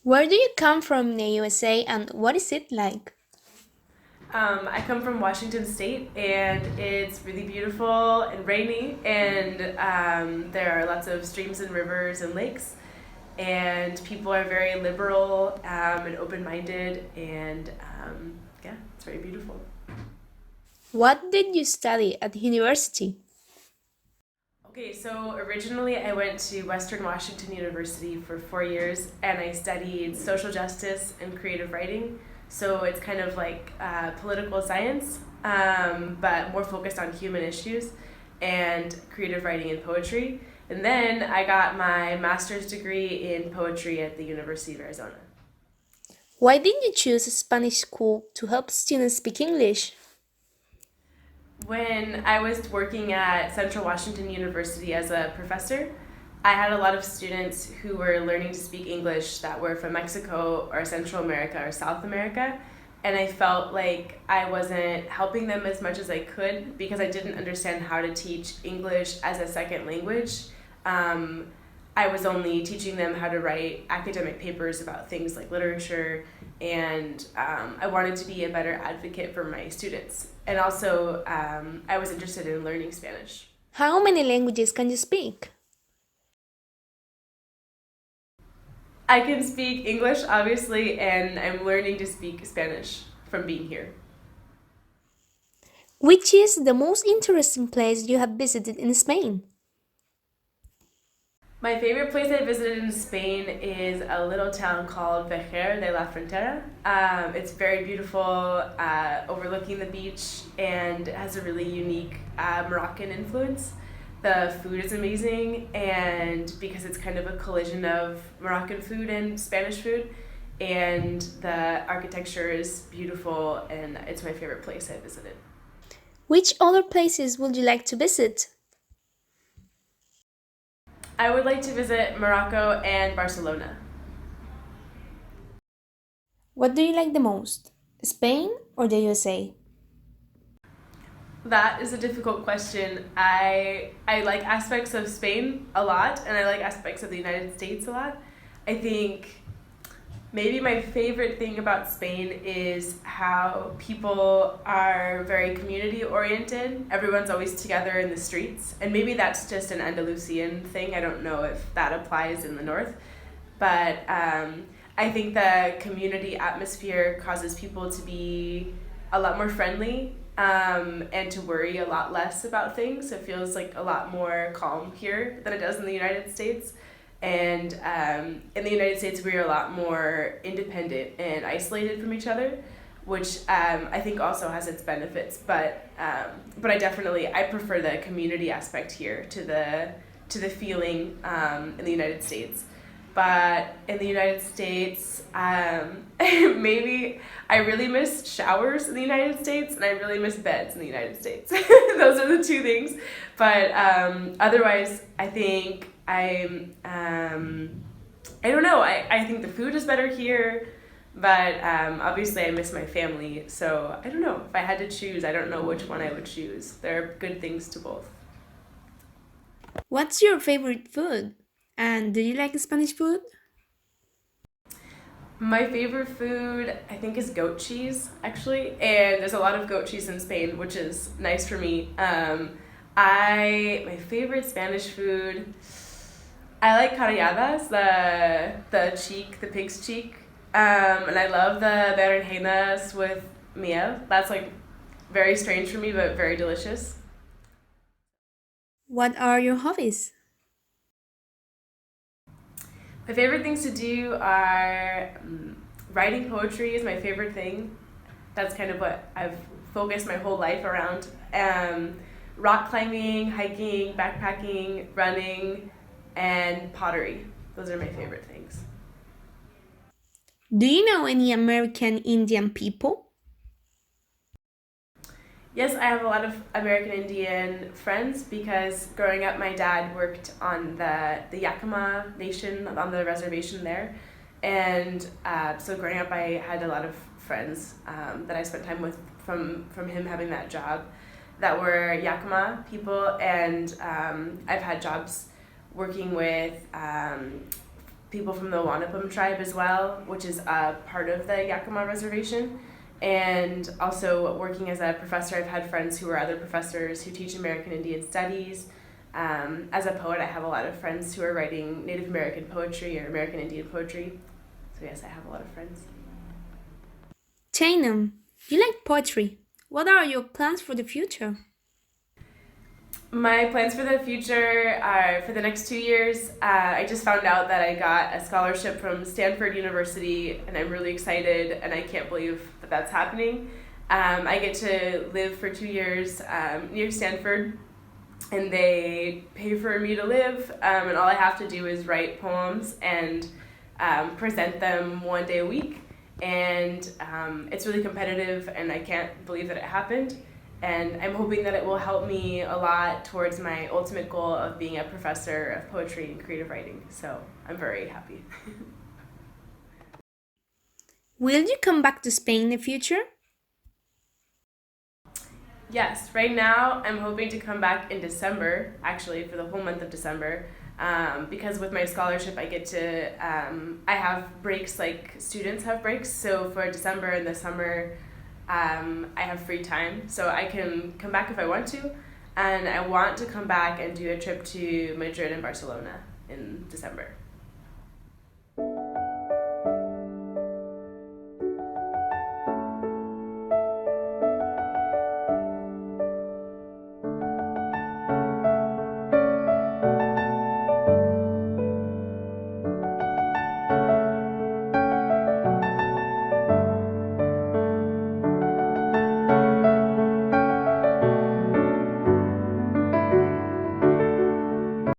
Where do you come from in the USA and what is it like? I come from Washington State, and it's really beautiful and rainy, and there are lots of streams and rivers and lakes, and people are very liberal and open-minded, and yeah, it's very beautiful. What did you study at university? Okay, so originally I went to Western Washington University for 4 years, and I studied social justice and creative writing. So it's kind of like political science, but more focused on human issues and creative writing and poetry. And then I got my master's degree in poetry at the University of Arizona. Why did you choose a Spanish school to help students speak English? When I was working at Central Washington University as a professor, I had a lot of students who were learning to speak English that were from Mexico or Central America or South America. And I felt like I wasn't helping them as much as I could because I didn't understand how to teach English as a second language. Um, I was only teaching them how to write academic papers about things like literature, and I wanted to be a better advocate for my students. And also, I was interested in learning Spanish. How many languages can you speak? I can speak English, obviously, and I'm learning to speak Spanish from being here. Which is the most interesting place you have visited in Spain? My favorite place I visited in Spain is a little town called Vejer de la Frontera. It's very beautiful, overlooking the beach, and has a really unique Moroccan influence. The food is amazing, and because it's kind of a collision of Moroccan food and Spanish food, and the architecture is beautiful, and it's my favorite place I visited. Which other places would you like to visit? I would like to visit Morocco and Barcelona. What do you like the most? Spain or the USA? That is a difficult question. I like aspects of Spain a lot, and I like aspects of the United States a lot. I think maybe my favorite thing about Spain is how people are very community oriented. Everyone's always together in the streets, and maybe that's just an Andalusian thing. I don't know if that applies in the north, but I think the community atmosphere causes people to be a lot more friendly, and to worry a lot less about things. It feels like a lot more calm here than it does in the United States. And in the United States, we're a lot more independent and isolated from each other, which I think also has its benefits. But I prefer the community aspect here to the feeling in the United States. But in the United States, maybe I really miss showers in the United States, and I really miss beds in the United States. Those are the two things. But otherwise, I think I don't know. I think the food is better here, but obviously I miss my family. So I don't know. If I had to choose, I don't know which one I would choose. There are good things to both. What's your favorite food? And do you like Spanish food? My favorite food, I think, is goat cheese, actually. And there's a lot of goat cheese in Spain, which is nice for me. My favorite Spanish food, I like carreadas, the pig's cheek. And I love the berenjenas with miel. That's like very strange for me, but very delicious. What are your hobbies? My favorite things to do are writing poetry is my favorite thing. That's kind of what I've focused my whole life around. Rock climbing, hiking, backpacking, running, and pottery. Those are my favorite things. Do you know any American Indian people? Yes, I have a lot of American Indian friends because growing up, my dad worked on the Yakima Nation on the reservation there, and so growing up, I had a lot of friends that I spent time with from him having that job that were Yakima people, and I've had jobs working with people from the Wanapum tribe as well, which is part of the Yakima Reservation. And also working as a professor, I've had friends who are other professors who teach American Indian Studies. As a poet, I have a lot of friends who are writing Native American poetry or American Indian poetry. So yes, I have a lot of friends. Taneum, you like poetry. What are your plans for the future? My plans for the future are for the next 2 years. I just found out that I got a scholarship from Stanford University, and I'm really excited, and I can't believe that that's happening. I get to live for 2 years near Stanford, and they pay for me to live, and all I have to do is write poems and present them 1 day a week. And it's really competitive, and I can't believe that it happened. And I'm hoping that it will help me a lot towards my ultimate goal of being a professor of poetry and creative writing. So I'm very happy. Will you come back to Spain in the future? Yes, right now I'm hoping to come back in December, actually for the whole month of December, because with my scholarship I get to, I have breaks like students have breaks, so for December and the summer I have free time, so I can come back if I want to, and I want to come back and do a trip to Madrid and Barcelona in December.